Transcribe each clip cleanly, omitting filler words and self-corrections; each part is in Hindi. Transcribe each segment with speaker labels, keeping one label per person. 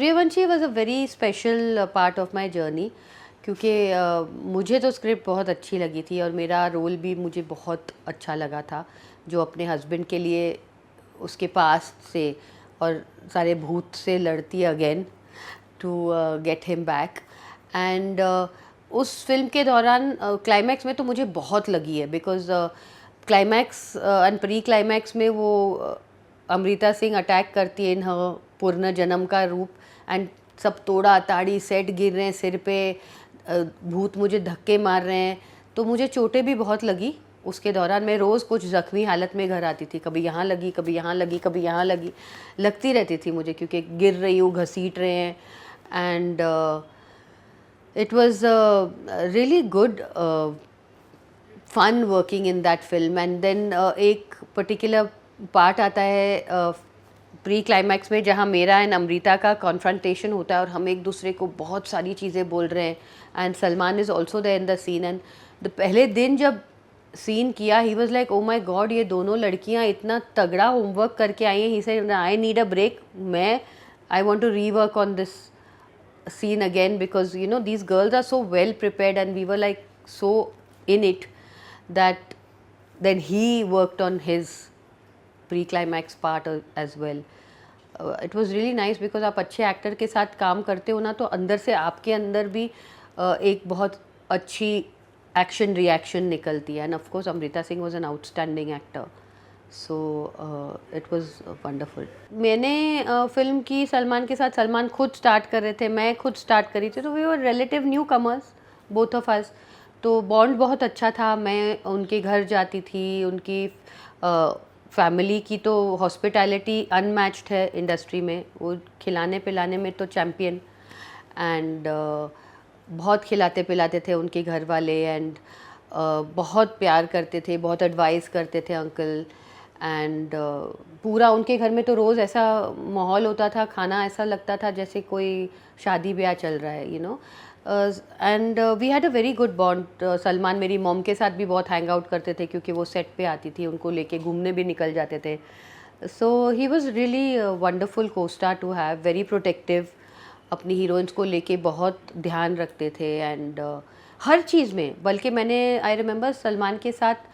Speaker 1: Suryavanshi was a very special part of my journey, क्योंकि मुझे तो स्क्रिप्ट बहुत अच्छी लगी थी और मेरा रोल भी मुझे बहुत अच्छा लगा था, जो अपने हस्बैंड के लिए उसके पास से और सारे भूत से लड़ती again to get him back. And उस फिल्म के दौरान क्लाइमैक्स में तो मुझे बहुत लगी है, because climax and pre climax में वो अमृता सिंह अटैक करती है इन हर पूर्ण जन्म का रूप, एंड सब तोड़ा ताड़ी सेट गिर रहे हैं सिर पे, भूत मुझे धक्के मार रहे हैं, तो मुझे चोटें भी बहुत लगी उसके दौरान। मैं रोज़ कुछ ज़ख्मी हालत में घर आती थी, कभी यहाँ लगी कभी यहाँ लगी कभी यहाँ लगी, लगती रहती थी मुझे, क्योंकि गिर रही हूँ, घसीट रहे हैं। And it was really good fun working in that film. And then एक पर्टिकुलर पार्ट आता है प्री क्लाइमैक्स में, जहाँ मेरा एंड अमृता का कॉन्फ्रंटेशन होता है और हम एक दूसरे को बहुत सारी चीज़ें बोल रहे हैं, and Salman is also there in the scene. And पहले दिन जब सीन किया, he was like, oh my god, ये दोनों लड़कियाँ इतना तगड़ा होमवर्क करके आई हैं। He said I need a break, I want to rework on this scene again, because you know these girls are so well prepared and we were like so in it that then he worked on his pre-climax part as well. It was really nice because आप अच्छे एक्टर के साथ काम करते हो ना, तो अंदर से आपके अंदर भी एक बहुत अच्छी एक्शन रिएक्शन निकलती है। End of course Amrita Singh was an outstanding actor, so it was wonderful. मैंने फिल्म की सलमान के साथ, सलमान खुद स्टार्ट कर रहे थे, मैं खुद स्टार्ट करी थी, तो we were relative newcomers both of us, तो बॉन्ड बहुत अच्छा था। मैं उनके घर जाती थी, उनकी फैमिली की तो हॉस्पिटैलिटी अनमैच्ड है इंडस्ट्री में, वो खिलाने पिलाने में तो चैम्पियन। एंड बहुत खिलाते पिलाते थे उनके घर वाले, एंड बहुत प्यार करते थे, बहुत एडवाइस करते थे अंकल। एंड पूरा उनके घर में तो रोज़ ऐसा माहौल होता था, खाना ऐसा लगता था जैसे कोई शादी ब्याह चल रहा है, you know. And we had a very good bond. Salman मेरी मॉम के साथ भी बहुत हैंग आउट करते थे, क्योंकि वो सेट पे आती थी, उनको लेके घूमने भी निकल जाते थे। So he was really wonderful को star to have, very protective, अपनी हीरोइंस को लेके बहुत ध्यान रखते थे। एंड हर चीज़ में, बल्कि मैंने आई रिमेंबर सलमान के साथ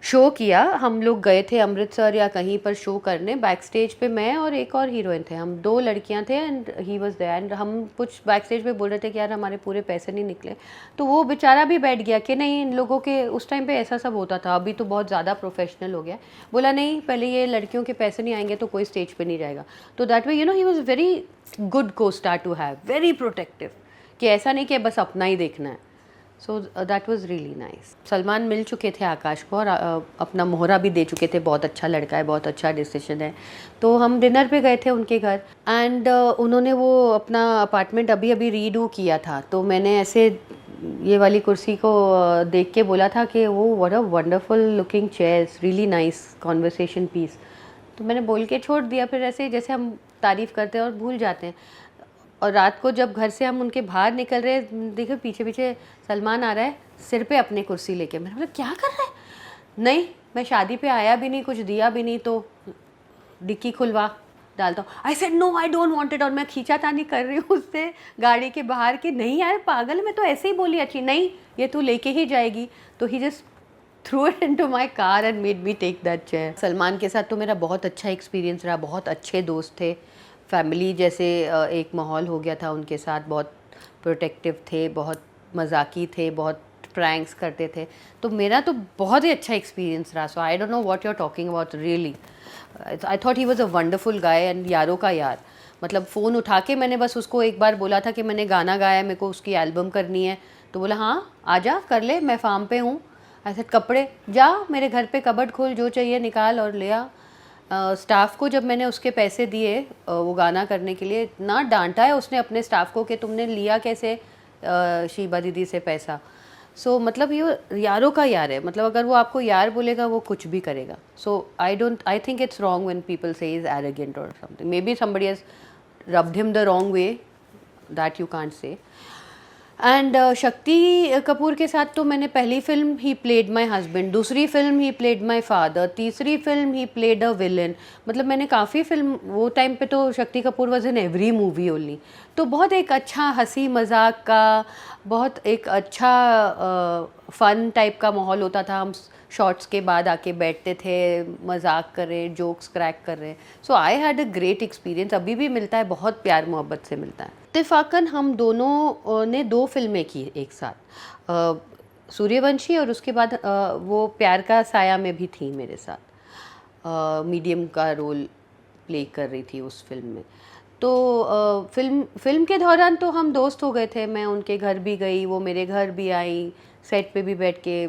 Speaker 1: शो किया, हम लोग गए थे अमृतसर या कहीं पर शो करने, बैक स्टेज पे मैं और एक और हीरोइन थे, हम दो लड़कियां थे, and he was there. And हम कुछ बैक स्टेज पे बोल रहे थे कि यार हमारे पूरे पैसे नहीं निकले, तो वो बेचारा भी बैठ गया कि नहीं, इन लोगों के उस टाइम पे ऐसा सब होता था, अभी तो बहुत ज़्यादा प्रोफेशनल हो गया। बोला नहीं, पहले ये लड़कियों के पैसे नहीं आएंगे तो कोई स्टेज पर नहीं जाएगा। तो that way, you know, he was very good को star to have, very protective, कि ऐसा नहीं कि बस अपना ही देखना है। So that was really nice. Salman मिल चुके थे आकाश को और अपना मोहरा भी दे चुके थे, बहुत अच्छा लड़का है, बहुत अच्छा डिसीजन है। तो हम डिनर पे गए थे उनके घर, एंड उन्होंने वो अपना अपार्टमेंट अभी अभी रीडू किया था, तो मैंने ऐसे ये वाली कुर्सी को देख के बोला था कि वो what a wonderful looking chairs, really nice conversation piece. तो मैंने बोल के छोड़ दिया, फिर ऐसे जैसे हम तारीफ़ करते हैं और भूल जाते हैं। और रात को जब घर से हम उनके बाहर निकल रहे, देखो पीछे पीछे सलमान आ रहा है सिर पे अपनी कुर्सी लेके। मैंने बोला क्या कर रहा है? नहीं, मैं शादी पे आया भी नहीं, कुछ दिया भी नहीं, तो डिक्की खुलवा डालता हूँ। I said no, I don't want it. और मैं खींचातानी कर रही हूँ उससे गाड़ी के बाहर की, नहीं यार पागल, मैं तो ऐसे ही बोली अच्छी, नहीं ये तू लेके ही जाएगी। तो he just threw it into my car and made me take that chair. Salman के साथ तो मेरा बहुत अच्छा एक्सपीरियंस रहा, बहुत अच्छे दोस्त थे, फैमिली जैसे एक माहौल हो गया था उनके साथ, बहुत प्रोटेक्टिव थे, बहुत मजाकी थे, बहुत प्रैंक्स करते थे, तो मेरा तो बहुत ही अच्छा एक्सपीरियंस रहा। So I don't know what you are talking about, really I thought he was a wonderful guy and यारों का यार। मतलब फ़ोन उठा के मैंने बस उसको एक बार बोला था कि मैंने गाना गाया, मेरे को उसकी एल्बम करनी है, तो बोला हाँ आजा कर ले, मैं फार्म पे हूँ। ऐसे कपड़े जा मेरे घर पे कबर्ड खोल, जो चाहिए निकाल और ले आ। स्टाफ को जब मैंने उसके पैसे दिए वो गाना करने के लिए, इतना डांटा है उसने अपने स्टाफ को कि तुमने लिया कैसे शीबा दीदी से पैसा। सो मतलब ये यारों का यार है, मतलब अगर वो आपको यार बोलेगा वो कुछ भी करेगा। So I think it's wrong when people say is arrogant और something, maybe somebody has rubbed him the wrong way, that you can't say. And Shakti Kapoor के साथ तो मैंने पहली फिल्म ही प्लेड माय हस्बैंड, दूसरी फिल्म ही प्लेड माय फादर, तीसरी फिल्म ही प्लेड अ विलन। मतलब मैंने काफ़ी फिल्म, वो टाइम पे तो Shakti Kapoor was in every movie only. तो बहुत एक अच्छा हंसी मजाक का, बहुत एक अच्छा फन टाइप का माहौल होता था। हम शॉर्ट्स के बाद आके बैठते थे, मजाक कर रहे, जोक्स क्रैक कर रहे। So I had a great experience, अभी भी मिलता है, बहुत प्यार मोहब्बत से मिलता है। इत्तेफाकन हम दोनों ने 2 फिल्में की एक साथ, सूर्यवंशी और उसके बाद वो प्यार का साया में भी थी मेरे साथ, मीडियम का रोल प्ले कर रही थी उस फिल्म में। तो फिल्म के दौरान तो हम दोस्त हो गए थे, मैं उनके घर भी गई, वो मेरे घर भी आई, सेट पे भी बैठ के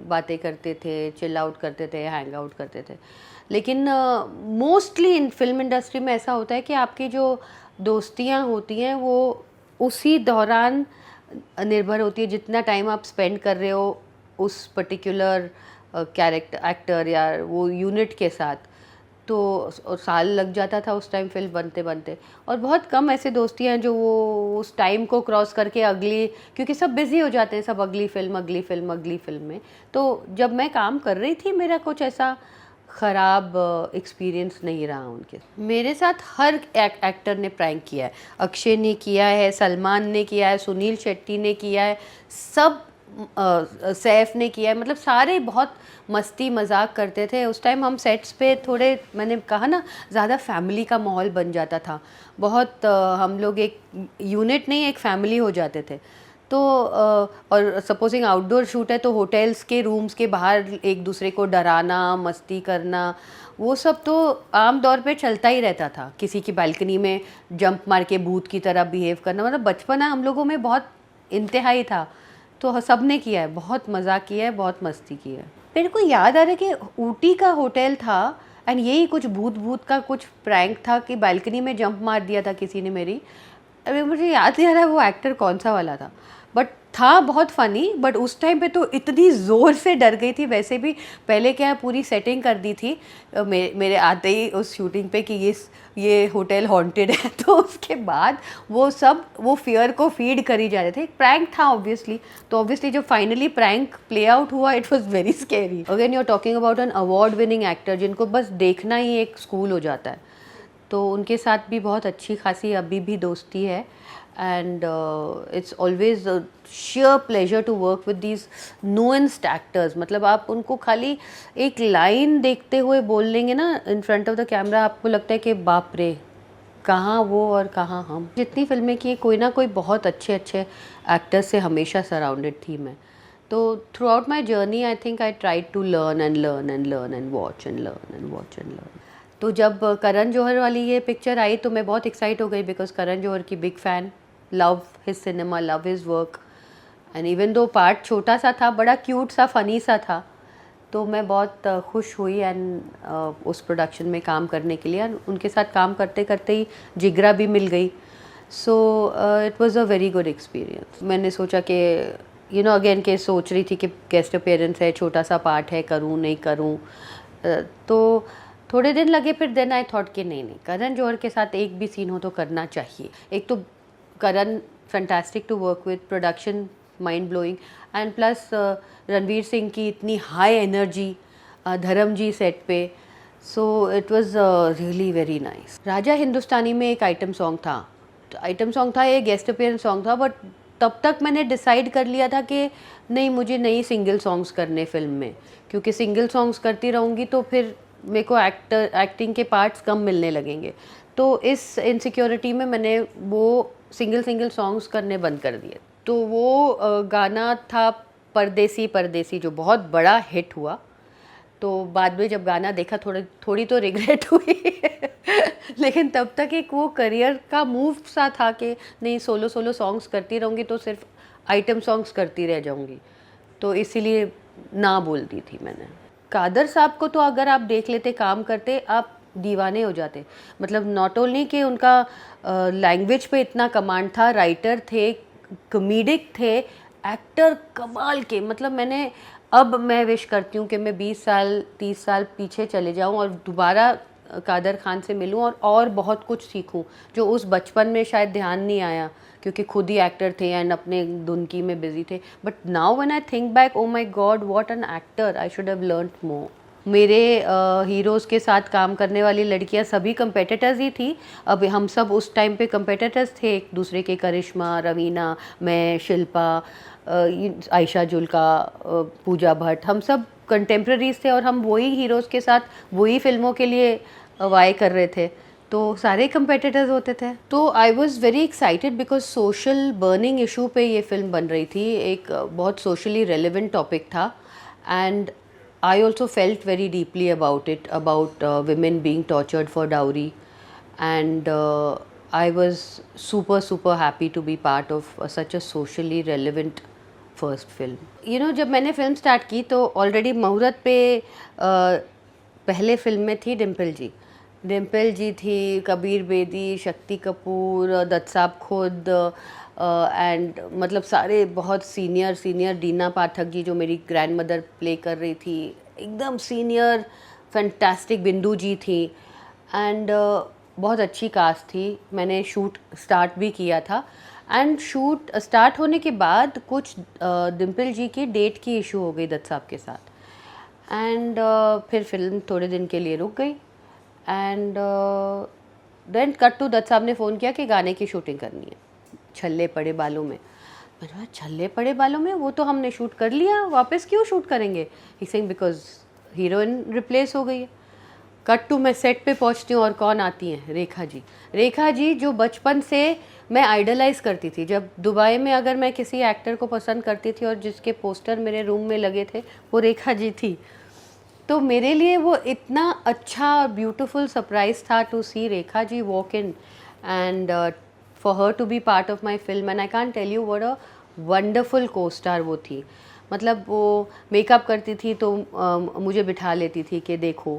Speaker 1: बातें करते थे, चिल आउट करते थे, हैंग आउट करते थे। लेकिन मोस्टली इन फिल्म इंडस्ट्री में ऐसा होता है कि आपकी जो दोस्तियां होती हैं वो उसी दौरान निर्भर होती है, जितना टाइम आप स्पेंड कर रहे हो उस पर्टिकुलर कैरेक्टर एक्टर या वो यूनिट के साथ। तो और साल लग जाता था उस टाइम फिल्म बनते बनते, और बहुत कम ऐसे दोस्तियाँ हैं जो वो उस टाइम को क्रॉस करके अगली, क्योंकि सब बिजी हो जाते हैं, सब अगली फिल्म अगली फिल्म अगली फिल्म में। तो जब मैं काम कर रही थी मेरा कुछ ऐसा ख़राब एक्सपीरियंस नहीं रहा उनके। मेरे साथ हर एक्टर ने प्रैंक किया है, अक्षय ने किया है, सलमान ने किया है, सुनील शेट्टी ने किया है, सब सैफ ने किया है। मतलब सारे बहुत मस्ती मजाक करते थे उस टाइम। हम सेट्स पे थोड़े, मैंने कहा ना, ज़्यादा फैमिली का माहौल बन जाता था, बहुत हम लोग एक यूनिट नहीं एक फैमिली हो जाते थे। तो और सपोजिंग आउटडोर शूट है तो होटल्स के रूम्स के बाहर एक दूसरे को डराना, मस्ती करना, वो सब तो आम तौर पे चलता ही रहता था। किसी की बालकनी में जंप मार के भूत की तरह बिहेव करना, मतलब बचपना हम लोगों में बहुत इंतहाई था। तो सब ने किया है, बहुत मज़ाक किया है, बहुत मस्ती की है। मेरे को याद आ रहा है कि ऊटी का होटल था एंड यही कुछ भूत भूत का कुछ प्रैंक था कि बालकनी में जंप मार दिया था किसी ने मेरी। अभी मुझे याद नहीं आ रहा है वो एक्टर कौन सा वाला था, बट था बहुत फ़नी। बट उस टाइम पे तो इतनी ज़ोर से डर गई थी। वैसे भी पहले क्या पूरी सेटिंग कर दी थी मेरे आते ही उस शूटिंग पे कि ये होटल हॉन्टेड है। तो उसके बाद वो सब वो फियर को फीड करी जा रहे थे। एक प्रैंक था ऑब्वियसली, तो ऑब्वियसली जब फाइनली प्रैंक प्ले आउट हुआ it was very scary. Again you are talking about an award winning actor जिनको बस देखना ही एक स्कूल हो जाता है, तो उनके साथ भी बहुत अच्छी खासी अभी भी दोस्ती है। And it's always sheer pleasure to work with these nuanced actors। मतलब आप उनको खाली एक लाइन देखते हुए बोल लेंगे ना in front of the camera, आपको लगता है कि बाप रे, कहाँ वो और कहाँ हम। जितनी फिल्में की कोई ना कोई बहुत अच्छे अच्छे एक्टर्स से हमेशा सराउंडेड थी मैं। तो throughout my journey I think I try to learn and learn and learn and watch and learn and watch and learn. तो जब करण जौहर वाली ये पिक्चर आई तो मैं बहुत एक्साइट हो गई, बिकॉज करण जौहर की big fan, love his cinema, love his work. And even though part छोटा सा था, बड़ा क्यूट सा फनी सा था, तो मैं बहुत खुश हुई एंड उस प्रोडक्शन में काम करने के लिए। उनके साथ काम करते करते ही जिगरा भी मिल गई। सो it was a very good experience. मैंने सोचा कि यू नो अगेन के सोच रही थी कि गेस्ट अपीयरेंस है, छोटा सा पार्ट है, करूँ नहीं करूँ। तो थोड़े दिन लगे, फिर देन आई थॉट कि नहीं करण जौहर के साथ एक भी सीन हो तो करना चाहिए। एक तो Karan fantastic to work with, production mind blowing, and plus Ranveer Singh की इतनी high energy, Dharam ji set पे। So it was really very nice. Raja Hindustani में एक आइटम सॉन्ग था, ये गेस्ट अपीयरेंस सॉन्ग था, बट तब तक मैंने डिसाइड कर लिया था कि नहीं, मुझे नई सिंगल सॉन्ग्स करने फिल्म में, क्योंकि सिंगल सॉन्ग्स करती रहूँगी तो फिर मेरे को एक्टिंग के पार्ट्स कम मिलने लगेंगे। तो इस इनसिक्योरिटी में मैंने वो सिंगल सॉन्ग्स करने बंद कर दिए। तो वो गाना था परदेसी परदेसी, जो बहुत बड़ा हिट हुआ। तो बाद में जब गाना देखा थोड़ी तो रिग्रेट हुई लेकिन तब तक एक वो करियर का मूव सा था कि नहीं, सोलो सॉन्ग्स करती रहूँगी तो सिर्फ आइटम सॉन्ग्स करती रह जाऊँगी, तो इसीलिए ना बोल दी थी मैंने। कादर साहब को तो अगर आप देख लेते काम करते, आप दीवाने हो जाते। मतलब नॉट ओनली कि उनका लैंग्वेज पे इतना कमांड था, राइटर थे, कॉमेडिक थे, एक्टर कमाल के। मतलब मैं विश करती हूँ कि मैं 20 साल 30 साल पीछे चले जाऊँ और दोबारा कादर खान से मिलूं और बहुत कुछ सीखूं जो उस बचपन में शायद ध्यान नहीं आया, क्योंकि खुद ही एक्टर थे एंड अपने दुनकी में बिजी थे. But now when I think back, oh my god, what an actor, I should have learned more. मेरे हीरोज़ के साथ काम करने वाली लड़कियां सभी कंपेटिटर्स ही थी. अब हम सब उस टाइम पे कंपेटिटर्स थे एक दूसरे के. करिश्मा, रवीना, मैं, शिल्पा, आयशा जुल्का, पूजा भट्ट, हम सब कंटेम्प्रेरीज थे और हम वही हीरोज़ के साथ वही फिल्मों के लिए वाई कर रहे थे. तो सारे कंपेटिटर्स होते थे. तो I was very excited because social burning issue पे ये फिल्म बन रही थी. एक बहुत सोशली रेलिवेंट टॉपिक था and I also felt very deeply about it, about women being tortured for dowry, and I was super happy to be part of such a socially relevant first film. You know, जब मैंने फिल्म स्टार्ट की तो ऑलरेडी मुहूर्त पे पहले फिल्म में थी डिम्पल जी थी, कबीर बेदी, शक्ति कपूर, दत्त साहब खुद, एंड मतलब सारे बहुत सीनियर डीना पाठक जी जो मेरी ग्रैंड मदर प्ले कर रही थी, एकदम सीनियर फैंटास्टिक. बिंदु जी थी एंड बहुत अच्छी कास्ट थी. मैंने शूट स्टार्ट भी किया था एंड शूट स्टार्ट होने के बाद कुछ डिम्पल जी की डेट की इशू हो गई दत्त साहब के साथ एंड फिर फिल्म थोड़े दिन के लिए रुक गई and then cut to Dutt sahab ने फ़ोन किया कि गाने की शूटिंग करनी है छल्ले पड़े बालों में. मैंने कहा छल्ले पड़े बालों में, वो तो हमने शूट कर लिया, वापस क्यों शूट करेंगे. He saying because heroine replace हो गई है. कट टू मैं सेट पे पहुंचती हूँ और कौन आती हैं, रेखा जी जो बचपन से मैं आइडलाइज करती थी. जब दुबई में अगर मैं किसी एक्टर को पसंद करती थी और जिसके पोस्टर मेरे रूम में लगे थे वो रेखा जी थी. तो मेरे लिए वो इतना अच्छा ब्यूटीफुल सरप्राइज था to see Rekha ji walk in and for her to be part of my film, and I can't tell you what a wonderful co-star वो थी. मतलब वो मेकअप करती थी तो मुझे बिठा लेती थी कि देखो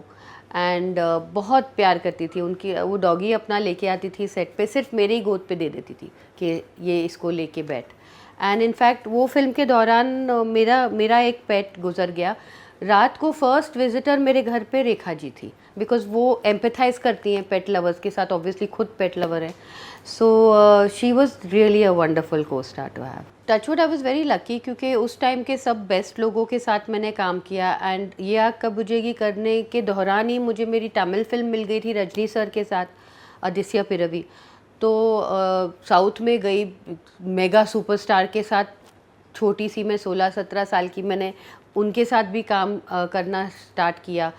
Speaker 1: एंड बहुत प्यार करती थी. उनकी वो डॉगी अपना लेके आती थी सेट पे, सिर्फ मेरी गोद पे दे देती थी कि ये इसको लेके बैठ. एंड इनफैक्ट वो फिल्म के दौरान मेरा एक पेट गुजर गया. रात को फर्स्ट विजिटर मेरे घर पे रेखा जी थी बिकॉज वो एम्पैथाइज करती हैं पेट लवर्स के साथ, ऑब्वियसली खुद पेट लवर है. So she was really a wonderful को star to have. Touchwood I was very lucky क्योंकि उस टाइम के सब बेस्ट लोगों के साथ मैंने काम किया एंड ये आग कब बुझेगी करने के दौरान ही मुझे मेरी तमिल फिल्म मिल गई थी रजनी सर के साथ, अदिस्या पिरवी. तो साउथ में गई मेगा सुपरस्टार के साथ, छोटी सी मैं 16-17 साल की, मैंने उनके साथ भी काम करना स्टार्ट किया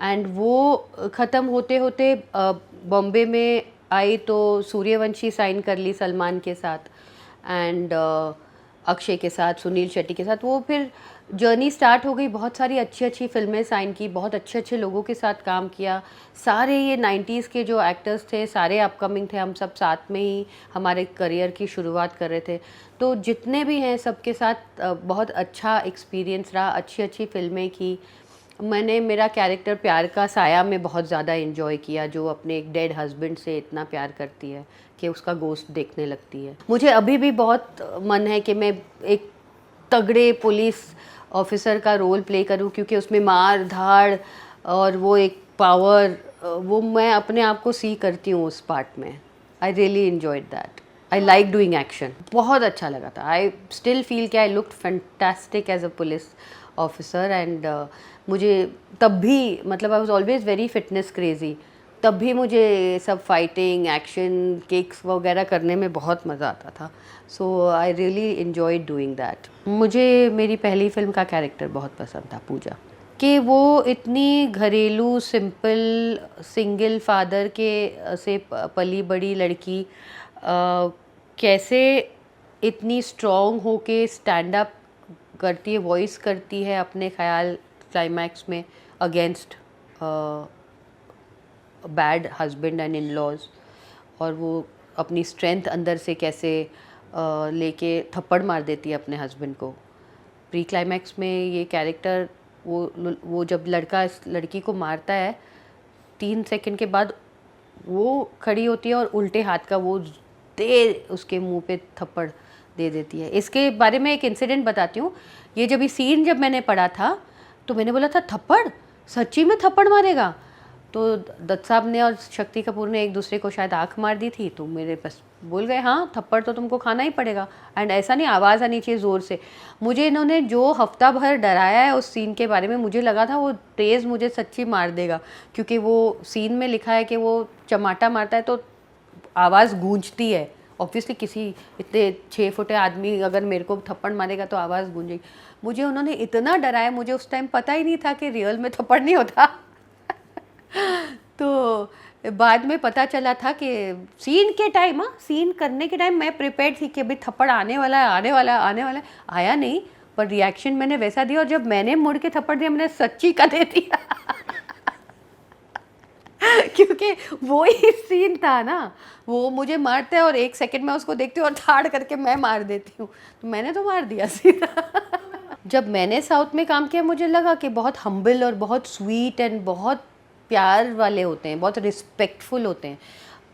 Speaker 1: एंड वो ख़त्म होते होते बॉम्बे में आई तो सूर्यवंशी साइन कर ली सलमान के साथ एंड अक्षय के साथ, सुनील शेट्टी के साथ. वो फिर जर्नी स्टार्ट हो गई. बहुत सारी अच्छी फिल्में साइन की, बहुत अच्छे लोगों के साथ काम किया. सारे ये 90s के जो एक्टर्स थे सारे अपकमिंग थे, हम सब साथ में ही हमारे करियर की शुरुआत कर रहे थे. तो जितने भी हैं सबके साथ बहुत अच्छा एक्सपीरियंस रहा. अच्छी फिल्में की मैंने. मेरा कैरेक्टर प्यार का साया में बहुत ज़्यादा एंजॉय किया, जो अपने एक डेड हस्बैंड से इतना प्यार करती है कि उसका गोश्त देखने लगती है. मुझे अभी भी बहुत मन है कि मैं एक तगड़े पुलिस ऑफिसर का रोल प्ले करूं क्योंकि उसमें मार धाड़ और वो एक पावर, वो मैं अपने आप को सी करती हूँ उस पार्ट में. I really enjoyed that. I like doing action. बहुत अच्छा लगा था. आई स्टिल फील कि I looked fantastic as a police officer and मुझे तब भी, मतलब I was always very fitness crazy, तब भी मुझे सब फाइटिंग एक्शन किक्स वगैरह करने में बहुत मज़ा आता था. So I really enjoyed doing that. मुझे मेरी पहली फिल्म का कैरेक्टर बहुत पसंद था, पूजा, कि वो इतनी घरेलू सिंपल सिंगल फादर के से पली बड़ी लड़की कैसे इतनी स्ट्रॉन्ग होके स्टैंड अप करती है, वॉइस करती है अपने ख्याल क्लाइमैक्स में against bad husband and in laws, और वो अपनी स्ट्रेंथ अंदर से कैसे लेके थप्पड़ मार देती है अपने हस्बैंड को. प्री क्लाइमैक्स में ये कैरेक्टर वो जब लड़का इस लड़की को मारता है 3 सेकंड के बाद वो खड़ी होती है और उल्टे हाथ का वो दे उसके मुंह पे थप्पड़ दे देती है. इसके बारे में एक इंसिडेंट बताती हूँ. ये जब मैंने पढ़ा था तो मैंने बोला था थप्पड़, सच्ची में थप्पड़ मारेगा. तो दत्त साहब ने और शक्ति कपूर ने एक दूसरे को शायद आंख मार दी थी, तो मेरे पास बोल गए हाँ थप्पड़ तो तुमको खाना ही पड़ेगा। एंड ऐसा नहीं, आवाज़ आनी चाहिए ज़ोर से। मुझे इन्होंने जो हफ्ता भर डराया है उस सीन के बारे में, मुझे लगा था वो तेज़ मुझे सच्ची मार देगा, क्योंकि वो सीन में लिखा है कि वो चमाटा मारता है तो आवाज़ गूंजती है। ऑब्वियसली किसी इतने 6 फुटे आदमी अगर मेरे को थप्पड़ मारेगा तो आवाज़ गूंजेगी। मुझे उन्होंने इतना डराया, मुझे उस टाइम पता ही नहीं था कि रियल में थप्पड़ नहीं होता। तो बाद में पता चला था कि सीन के टाइम, हाँ सीन करने के टाइम मैं प्रिपेयर्ड थी कि अभी थप्पड़ आने वाला है, आने वाला है, आने वाला है। आया नहीं, पर रिएक्शन मैंने वैसा दिया, और जब मैंने मुड़ के थप्पड़ दिया मैंने सच्ची का दे दिया। क्योंकि वो ही सीन था ना, वो मुझे मारते हैं और 1 सेकंड में उसको देखती हूँ और ठाड़ करके मैं मार देती हूँ, तो मैंने तो मार दिया सीधा। जब मैंने साउथ में काम किया मुझे लगा कि बहुत हम्बल और बहुत स्वीट एंड बहुत प्यार वाले होते हैं, बहुत रिस्पेक्टफुल होते हैं,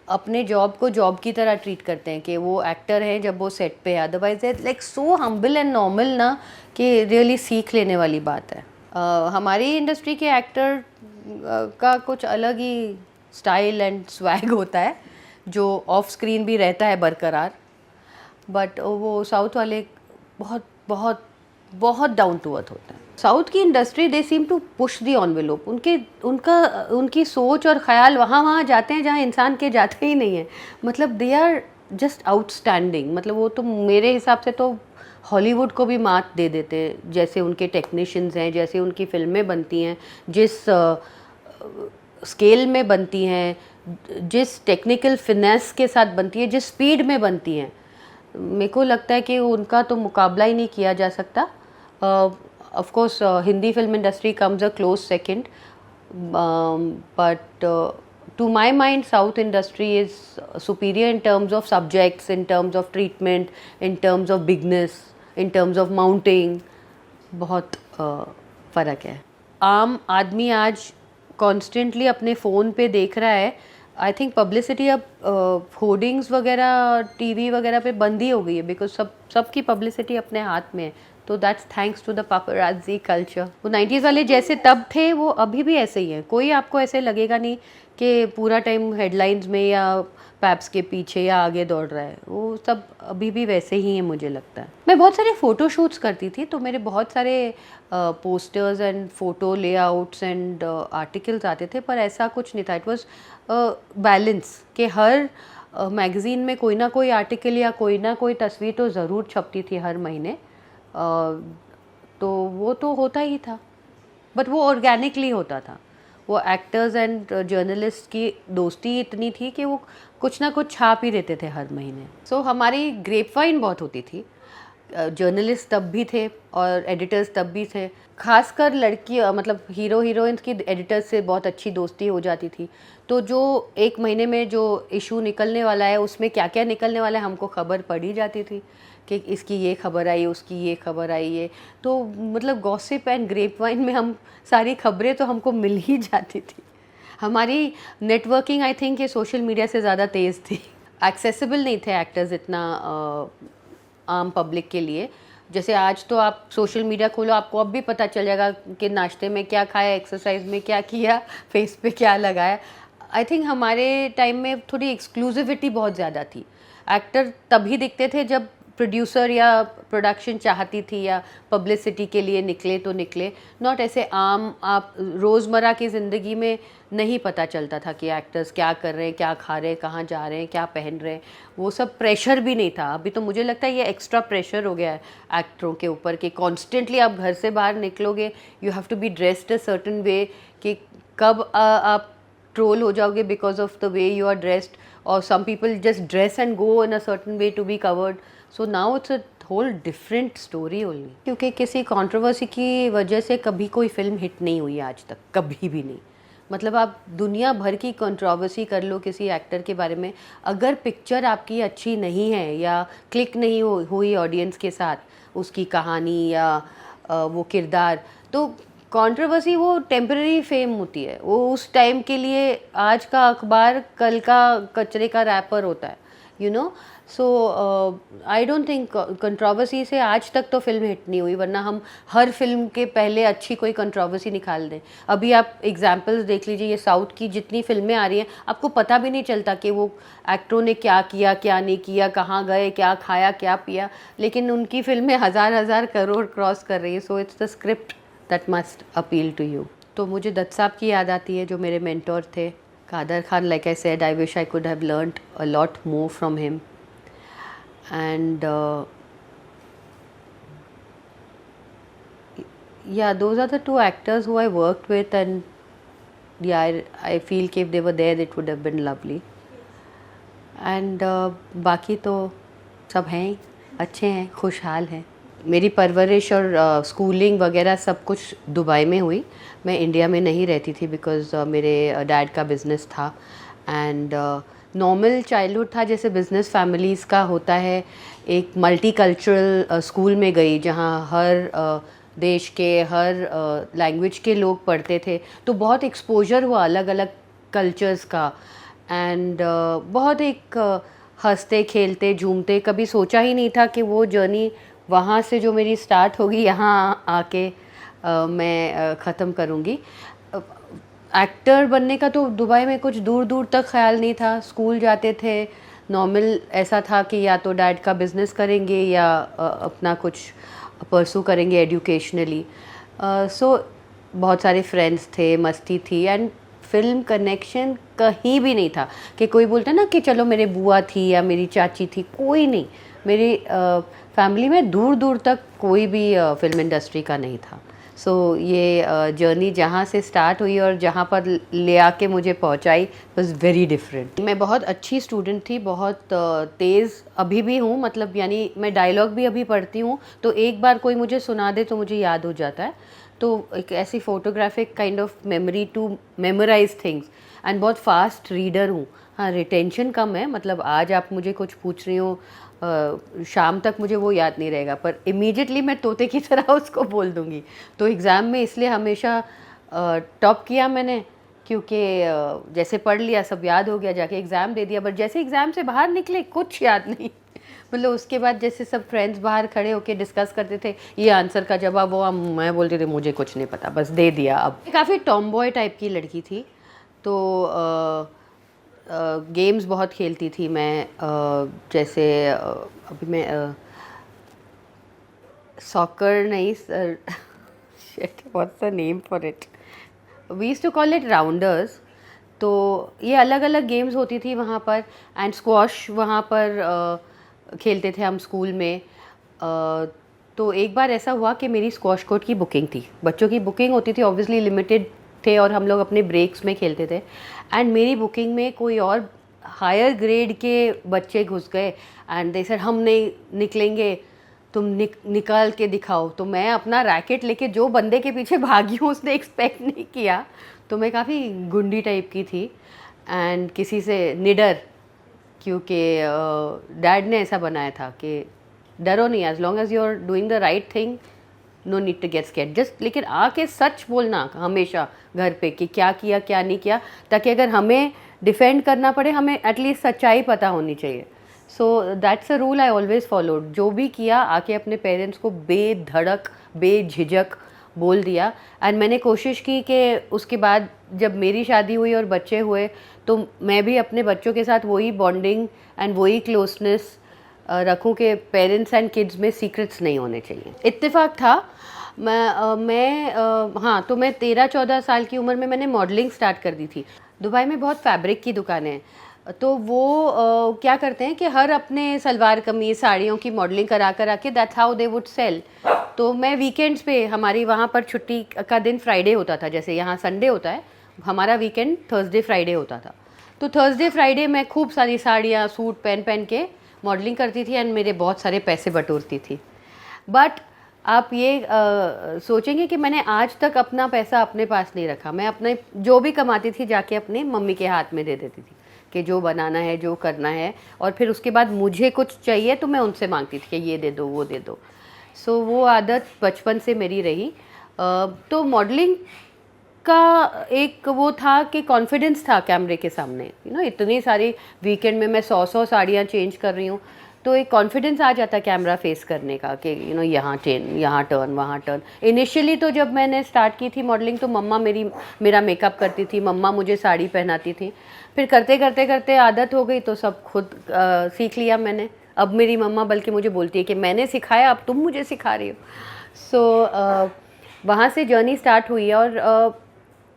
Speaker 1: अपने जॉब को जॉब की तरह ट्रीट करते हैं कि वो एक्टर हैं जब वो सेट पे है। Otherwise like so humble and normal ना, कि रियली सीख लेने वाली बात है। हमारी इंडस्ट्री के एक्टर का कुछ अलग ही स्टाइल एंड स्वैग होता है जो ऑफ स्क्रीन भी रहता है बरकरार, बट वो साउथ वाले बहुत बहुत बहुत डाउन टू अर्थ होता है। साउथ की industry they seem to push the envelope, उनकी सोच और ख्याल वहाँ जाते हैं जहाँ इंसान के जाते ही नहीं है। मतलब दे आर जस्ट आउटस्टैंडिंग। मतलब वो तो मेरे हिसाब से तो हॉलीवुड को भी मात दे देते हैं, जैसे उनके टेक्नीशियंस हैं, जैसे उनकी फिल्में बनती हैं, जिस स्केल में बनती हैं, जिस टेक्निकल फिनेस के साथ बनती है, जिस स्पीड में बनती हैं। मेरे को लगता है कि उनका तो मुकाबला ही नहीं किया जा सकता। Of course Hindi film industry comes a close second, but to my mind South industry is superior in terms of subjects, in terms of treatment, in terms of bigness, in terms of mounting. बहुत फ़र्क है। आम आदमी आज कॉन्स्टेंटली अपने फ़ोन पे देख रहा है। आई थिंक पब्लिसिटी अब होर्डिंग्स वगैरह टीवी वगैरह पे बंद ही हो गई है, बिकॉज सबकी पब्लिसिटी अपने हाथ में है। तो that's thanks to the paparazzi culture. वो 90s वाले जैसे तब थे वो अभी भी ऐसे ही हैं। कोई आपको ऐसे लगेगा नहीं कि पूरा टाइम हेडलाइंस में या पैप्स के पीछे या आगे दौड़ रहा है। वो सब अभी भी वैसे ही हैं मुझे लगता है। मैं बहुत सारे फ़ोटो शूट्स करती थी, तो मेरे बहुत सारे posters and photo layouts and articles आते थे, पर ऐसा कुछ नहीं था। इट वाज बैलेंस कि हर मैगज़ीन में कोई ना कोई आर्टिकल या कोई ना कोई तस्वीर तो ज़रूर छपती थी हर महीने। तो वो तो होता ही था, बट वो ऑर्गेनिकली होता था। वो एक्टर्स एंड जर्नलिस्ट की दोस्ती इतनी थी कि वो कुछ ना कुछ छाप ही देते थे हर महीने। सो हमारी ग्रेपवाइन बहुत होती थी। जर्नलिस्ट तब भी थे और एडिटर्स तब भी थे। खासकर लड़की मतलब हीरो हीरोइंस की एडिटर्स से बहुत अच्छी दोस्ती हो जाती थी। तो जो एक महीने में जो इशू निकलने वाला है उसमें क्या क्या निकलने वाला है हमको खबर पड़ ही जाती थी कि इसकी ये खबर आई, उसकी ये खबर आई। ये तो मतलब गॉसिप एंड ग्रेपवाइन में हम सारी खबरें तो हमको मिल ही जाती थी। हमारी नेटवर्किंग आई थिंक ये सोशल मीडिया से ज़्यादा तेज़ थी। एक्सेसिबल नहीं थे एक्टर्स इतना आम पब्लिक के लिए। जैसे आज तो आप सोशल मीडिया खोलो आपको अब भी पता चल जाएगा कि नाश्ते में क्या खाया, एक्सरसाइज में क्या किया, फेस पे क्या लगाया। आई थिंक हमारे टाइम में थोड़ी एक्सक्लूसिविटी बहुत ज़्यादा थी। एक्टर तभी दिखते थे जब प्रोड्यूसर या प्रोडक्शन चाहती थी या पब्लिसिटी के लिए निकले तो निकले। नॉट ऐसे आम आप रोज़मर्रा की ज़िंदगी में नहीं पता चलता था कि एक्टर्स क्या कर रहे हैं, क्या खा रहे हैं, कहाँ जा रहे हैं, क्या पहन रहे हैं। वो सब प्रेशर भी नहीं था। अभी तो मुझे लगता है ये एक्स्ट्रा प्रेशर हो गया है एक्टरों के ऊपर कि कॉन्स्टेंटली आप घर से बाहर निकलोगे, you have to be dressed a certain way कि कब आप ट्रोल हो जाओगे because of the way you are dressed, और some people just dress and go in a certain way to be covered. So now it's a whole different story only. क्योंकि किसी कंट्रोवर्सी की वजह से कभी कोई फिल्म हिट नहीं हुई आज तक, कभी भी नहीं। मतलब आप दुनिया भर की कंट्रोवर्सी कर लो किसी एक्टर के बारे में, अगर पिक्चर आपकी अच्छी नहीं है या क्लिक नहीं हुई ऑडियंस के साथ, उसकी कहानी या वो किरदार, तो कंट्रोवर्सी वो टेम्पररी फेम होती है। वो उस टाइम के लिए आज का अखबार कल का कचरे का रैपर होता है। You no. So I don't think controversy से आज तक तो फिल्म हिट नहीं हुई, वरना हम हर फिल्म के पहले अच्छी कोई कंट्रोवर्सी निकाल दें. अभी आप एग्जांपल्स देख लीजिए, ये साउथ की जितनी फिल्में आ रही हैं आपको पता भी नहीं चलता कि वो एक्टरों ने क्या किया क्या नहीं किया, कहाँ गए, क्या खाया क्या पिया, लेकिन उनकी फिल्में हज़ार हज़ार करोड़ क्रॉस कर रही है. So it's the script that must appeal to you. तो मुझे दत्त साहब की याद आती है जो मेरे मेंटोर थे. Kader Khan, like I said, I wish I could have learnt a lot more from him. And yeah, those are the two actors who I worked with, and yeah, I feel कि if they were there, it would have been lovely. And बाकी तो सब हैं ही, अच्छे हैं, खुशहाल हैं. मेरी परवरिश और स्कूलिंग वगैरह सब कुछ दुबई में हुई. मैं इंडिया में नहीं रहती थी बिकॉज़ मेरे डैड का बिज़नेस था. एंड नॉर्मल चाइल्डहुड था जैसे बिज़नेस फैमिलीज़ का होता है. एक मल्टीकल्चरल स्कूल में गई जहाँ हर देश के, हर लैंग्वेज के लोग पढ़ते थे, तो बहुत एक्सपोजर हुआ अलग अलग कल्चर्स का. एंड बहुत एक हंसते खेलते झूमते, कभी सोचा ही नहीं था कि वो जर्नी वहाँ से जो मेरी स्टार्ट होगी यहाँ आके मैं ख़त्म करूँगी. एक्टर बनने का तो दुबई में कुछ दूर दूर तक ख्याल नहीं था. स्कूल जाते थे, नॉर्मल ऐसा था कि या तो डैड का बिज़नेस करेंगे या अपना कुछ परसू करेंगे एजुकेशनली. सो बहुत सारे फ्रेंड्स थे, मस्ती थी, एंड फिल्म कनेक्शन कहीं भी नहीं था कि कोई बोलता ना कि चलो मेरे बुआ थी या मेरी चाची थी. कोई नहीं. मेरी फैमिली में दूर दूर तक कोई भी फिल्म इंडस्ट्री का नहीं था. सो ये जर्नी जहाँ से स्टार्ट हुई और जहाँ पर ले आके मुझे पहुँचाई वाज वेरी डिफरेंट. मैं बहुत अच्छी स्टूडेंट थी, बहुत तेज़ अभी भी हूँ. मतलब यानी मैं डायलॉग भी अभी पढ़ती हूँ तो एक बार कोई मुझे सुना दे तो मुझे याद हो जाता है. तो एक ऐसी photographic kind of memory to memorize things. And बहुत फास्ट रीडर हूँ. हाँ, रिटेंशन कम है. मतलब आज आप मुझे कुछ पूछ रही हो, शाम तक मुझे वो याद नहीं रहेगा, पर इमीडिएटली मैं तोते की तरह उसको बोल दूँगी. तो एग्ज़ाम में इसलिए हमेशा टॉप किया मैंने, क्योंकि जैसे पढ़ लिया सब याद हो गया, जाके एग्ज़ाम दे दिया. बट जैसे एग्ज़ाम से बाहर निकले कुछ याद नहीं. मतलब उसके बाद जैसे सब फ्रेंड्स बाहर खड़े होके डिस्कस करते थे, ये आंसर का जवाब वो, मैं बोलती थी मुझे कुछ नहीं पता, बस दे दिया. अब काफ़ी टॉम बॉय टाइप की लड़की थी, तो गेम्स बहुत खेलती थी मैं. जैसे अभी मैं सॉकर नहीं, shit what's the name for it, we used to call it rounders. तो ये अलग अलग गेम्स होती थी वहाँ पर. एंड स्क्वॉश वहाँ पर खेलते थे हम स्कूल में. तो एक बार ऐसा हुआ कि मेरी स्क्वॉश कोर्ट की बुकिंग थी. बच्चों की बुकिंग होती थी, ऑब्वियसली लिमिटेड थे और हम लोग अपने ब्रेक्स में खेलते थे. एंड मेरी बुकिंग में कोई और हायर ग्रेड के बच्चे घुस गए. एंड दे सेड हम नहीं निकलेंगे, तुम निकाल के दिखाओ. तो मैं अपना रैकेट लेके जो बंदे के पीछे भागी हूँ, उसने एक्सपेक्ट नहीं किया. तो मैं काफ़ी गुंडी टाइप की थी एंड किसी से निडर, क्योंकि डैड ने ऐसा बनाया था कि डरो नहीं, as long as you are doing the right thing no need to get scared. Just लेकिन आके सच बोलना हमेशा घर पे कि क्या किया क्या नहीं किया, ताकि अगर हमें डिफेंड करना पड़े हमें एटलीस्ट सच्चाई पता होनी चाहिए. So that's a rule I always followed. जो भी किया आके अपने पेरेंट्स को बेधड़क बेझिझक बोल दिया. एंड मैंने कोशिश की कि उसके बाद जब मेरी शादी हुई और बच्चे हुए तो मैं भी अपने बच्चों के साथ वही बॉन्डिंग एंड वही क्लोजनेस रखूं कि पेरेंट्स एंड किड्स में सीक्रेट्स नहीं होने चाहिए. इत्तेफाक था हाँ, तो मैं 13-14 साल की उम्र में मैंने मॉडलिंग स्टार्ट कर दी थी. दुबई में बहुत फैब्रिक की दुकानें हैं, तो वो क्या करते हैं कि हर अपने सलवार कमीज साड़ियों की मॉडलिंग करा के that's how they would sell. तो मैं वीकेंड्स पे, हमारी वहाँ पर छुट्टी का दिन फ्राइडे होता था, जैसे यहाँ संडे होता है, हमारा वीकेंड थर्सडे फ्राइडे होता था. तो थर्सडे फ्राइडे मैं खूब सारी साड़ियाँ सूट पहन के मॉडलिंग करती थी एंड मेरे बहुत सारे पैसे बटोरती थी. बट आप ये सोचेंगे कि मैंने आज तक अपना पैसा अपने पास नहीं रखा. मैं अपने जो भी कमाती थी जाके अपने मम्मी के हाथ में दे देती थी कि जो बनाना है जो करना है, और फिर उसके बाद मुझे कुछ चाहिए तो मैं उनसे मांगती थी कि ये दे दो वो दे दो. सो वो आदत बचपन से मेरी रही. तो मॉडलिंग का एक वो था कि कॉन्फिडेंस था कैमरे के सामने, इतनी सारी वीकेंड में मैं 100 साड़ियाँ चेंज कर रही हूँ, तो एक कॉन्फिडेंस आ जाता कैमरा फेस करने का कि यहाँ टर्न वहाँ टर्न। इनिशियली तो जब मैंने स्टार्ट की थी मॉडलिंग तो मम्मा मेरा मेकअप करती थी, मम्मा मुझे साड़ी पहनाती थी। फिर करते करते करते आदत हो गई तो सब खुद सीख लिया मैंने। अब मेरी मम्मा बल्कि मुझे बोलती है कि मैंने सिखाया, अब तुम मुझे सिखा रही हो। सो वहाँ से जर्नी स्टार्ट हुई। और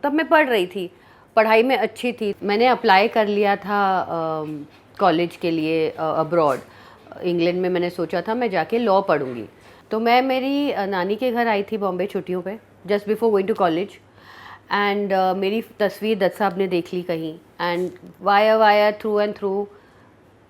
Speaker 1: तब मैं पढ़ रही थी, पढ़ाई में अच्छी थी। मैंने अप्लाई कर लिया था कॉलेज के लिए अब्रॉड, इंग्लैंड में। मैंने सोचा था मैं जाके लॉ पढ़ूंगी। तो मैं मेरी नानी के घर आई थी बॉम्बे छुट्टियों पे, just before going to college. And मेरी तस्वीर दत्त साहब ने देख ली कहीं, and via through and through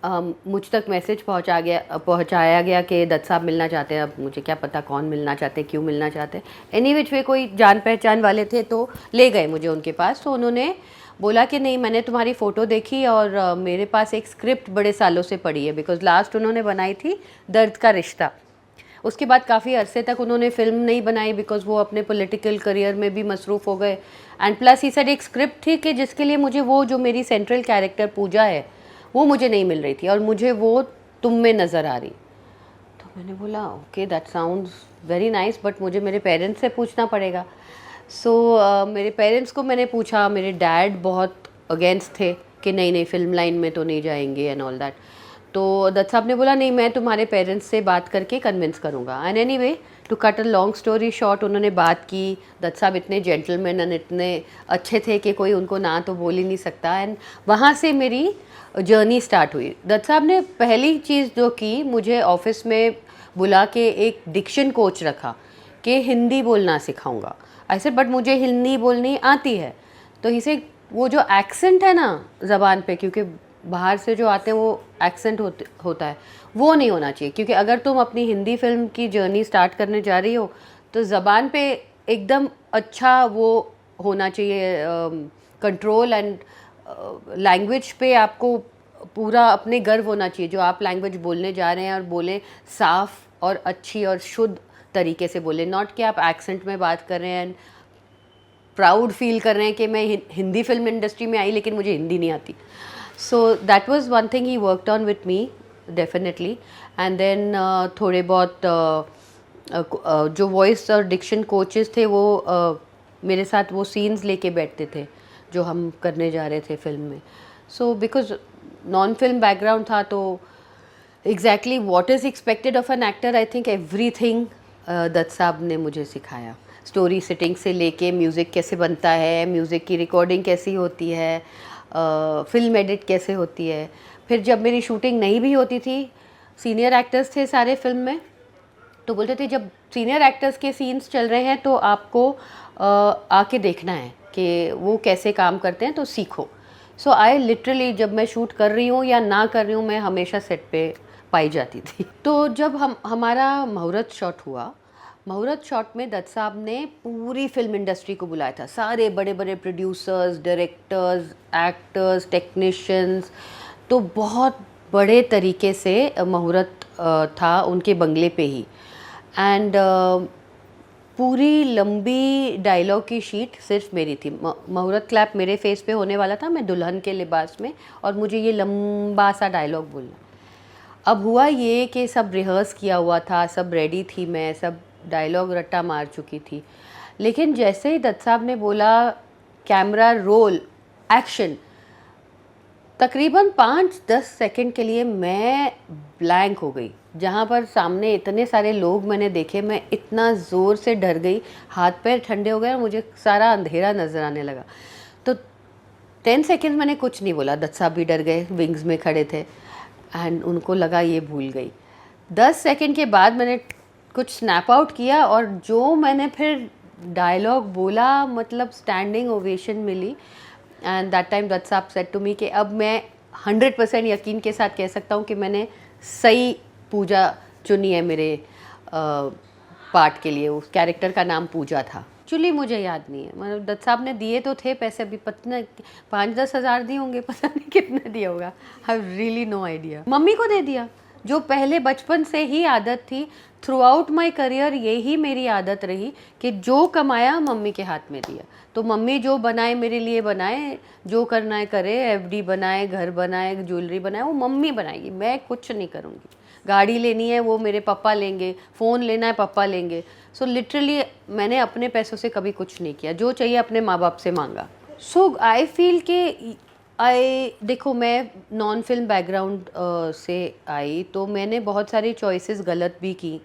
Speaker 1: मुझ तक मैसेज पहुंचाया गया कि दत्त साहब मिलना चाहते हैं। अब मुझे क्या पता कौन मिलना चाहते, क्यों मिलना चाहते। एनी विच वे कोई जान पहचान वाले थे तो ले गए मुझे उनके पास। तो उन्होंने बोला कि नहीं, मैंने तुम्हारी फ़ोटो देखी और मेरे पास एक स्क्रिप्ट बड़े सालों से पड़ी है, बिकॉज लास्ट उन्होंने बनाई थी दर्द का रिश्ता। उसके बाद काफ़ी अरसे तक उन्होंने फ़िल्म नहीं बनाई बिकॉज वो अपने पॉलिटिकल करियर में भी मसरूफ़ हो गए। एंड प्लस ही सर एक स्क्रिप्ट थी कि जिसके लिए मुझे वो जो मेरी सेंट्रल कैरेक्टर पूजा है वो मुझे नहीं मिल रही थी, और मुझे वो तुम में नज़र आ रही। तो मैंने बोला okay that sounds very nice, but मुझे मेरे पेरेंट्स से पूछना पड़ेगा। सो मेरे पेरेंट्स को मैंने पूछा। मेरे डैड बहुत अगेंस्ट थे कि नहीं फिल्म लाइन में तो नहीं जाएंगे एंड ऑल दैट। तो दत्त साहब ने बोला नहीं, मैं तुम्हारे पेरेंट्स से बात करके कन्विंस करूँगा। And anyway to cut a long story short, उन्होंने बात की। दत्त साहब इतने जेंटलमैन एंड इतने अच्छे थे कि कोई उनको ना तो बोल ही नहीं सकता। एंड वहाँ से मेरी जर्नी स्टार्ट हुई। दत्त साहब ने पहली चीज़ जो की, मुझे ऑफिस में बुला के एक डिक्शन कोच रखा कि हिंदी बोलना सिखाऊंगा। ऐसे बट मुझे हिंदी बोलनी आती है, तो इसे वो जो एक्सेंट है ना ज़बान पे, क्योंकि बाहर से जो आते हैं वो एक्सेंट होता है, वो नहीं होना चाहिए। क्योंकि अगर तुम अपनी हिंदी फिल्म की जर्नी स्टार्ट करने जा रही हो तो ज़बान पे एकदम अच्छा वो होना चाहिए कंट्रोल। एंड लैंग्वेज पे आपको पूरा अपने गर्व होना चाहिए जो आप लैंग्वेज बोलने जा रहे हैं, और बोले साफ और अच्छी और शुद्ध तरीके से बोले, नॉट कि आप एक्सेंट में बात कर रहे हैं, प्राउड फील कर रहे हैं कि मैं हिंदी फिल्म इंडस्ट्री में आई लेकिन मुझे हिंदी नहीं आती। So that was one thing he worked on with me definitely. And then थोड़े बहुत जो वॉइस और डिक्शन कोचेस थे वो मेरे साथ वो सीन्स लेके बैठते थे जो हम करने जा रहे थे फिल्म में। So because non film background था तो exactly what is expected of an actor, I think everything Dutt sahab ने मुझे सिखाया। स्टोरी सेटिंग से लेके म्यूज़िक कैसे बनता है, म्यूज़िक की रिकॉर्डिंग कैसी होती है, फिल्म एडिट कैसे होती है। फिर जब मेरी शूटिंग नहीं भी होती थी, सीनियर एक्टर्स थे सारे फिल्म में, तो बोलते थे जब सीनियर एक्टर्स के सीन्स चल रहे हैं तो आपको आके देखना है कि वो कैसे काम करते हैं, तो सीखो। सो आई लिटरली जब मैं शूट कर रही हूँ या ना कर रही हूँ, मैं हमेशा सेट पे पाई जाती थी। तो जब हमारा मुहूर्त शॉट हुआ, मुहूर्त शॉट में दत्त साहब ने पूरी फिल्म इंडस्ट्री को बुलाया था, सारे बड़े बड़े प्रोड्यूसर्स, डायरेक्टर्स, एक्टर्स, टेक्नीशियंस। तो बहुत बड़े तरीके से मुहूर्त था उनके बंगले पे ही। एंड पूरी लंबी डायलॉग की शीट सिर्फ मेरी थी। मुहूर्त क्लैप मेरे फेस पे होने वाला था, मैं दुल्हन के लिबास में, और मुझे ये लंबा सा डायलॉग बोलना। अब हुआ ये कि सब रिहर्स किया हुआ था, सब रेडी थी, मैं सब डायलॉग रट्टा मार चुकी थी। लेकिन जैसे ही दत्त साहब ने बोला कैमरा रोल एक्शन, तकरीबन 5-10 सेकंड के लिए मैं ब्लैंक हो गई। जहाँ पर सामने इतने सारे लोग मैंने देखे, मैं इतना ज़ोर से डर गई, हाथ पैर ठंडे हो गए और मुझे सारा अंधेरा नज़र आने लगा। तो 10 सेकंड मैंने कुछ नहीं बोला। दत्त साहब भी डर गए, विंग्स में खड़े थे, एंड उनको लगा ये भूल गई। 10 सेकंड के बाद मैंने कुछ स्नैप आउट किया, और जो मैंने फिर डायलॉग बोला, मतलब स्टैंडिंग ओवेशन मिली। And that time Dutt sahab said to me कि अब मैं 100% यकीन के साथ कह सकता हूँ कि मैंने सही पूजा चुनी है मेरे पार्ट के लिए। उस कैरेक्टर का नाम पूजा था। एक्चुअली मुझे याद नहीं है, मतलब दत्त साहब ने दिए तो थे पैसे, अभी पता 5-10 हज़ार दिए होंगे, पता नहीं कितने दिया होगा, I have really no idea. Mummy को दे दिया, जो पहले बचपन से ही आदत थी, थ्रू आउट माई करियर यही मेरी आदत रही कि जो कमाया मम्मी के हाथ में दिया। तो मम्मी जो बनाए मेरे लिए बनाए, जो करना है करे, एफडी बनाए, घर बनाए, ज्वेलरी बनाए, वो मम्मी बनाएगी, मैं कुछ नहीं करूँगी। गाड़ी लेनी है वो मेरे पापा लेंगे, फ़ोन लेना है पापा लेंगे। सो लिटरली मैंने अपने पैसों से कभी कुछ नहीं किया, जो चाहिए अपने माँ बाप से मांगा। सो आई फील कि देखो मैं नॉन फिल्म बैकग्राउंड से आई, तो मैंने बहुत सारी चॉइसेस गलत भी की,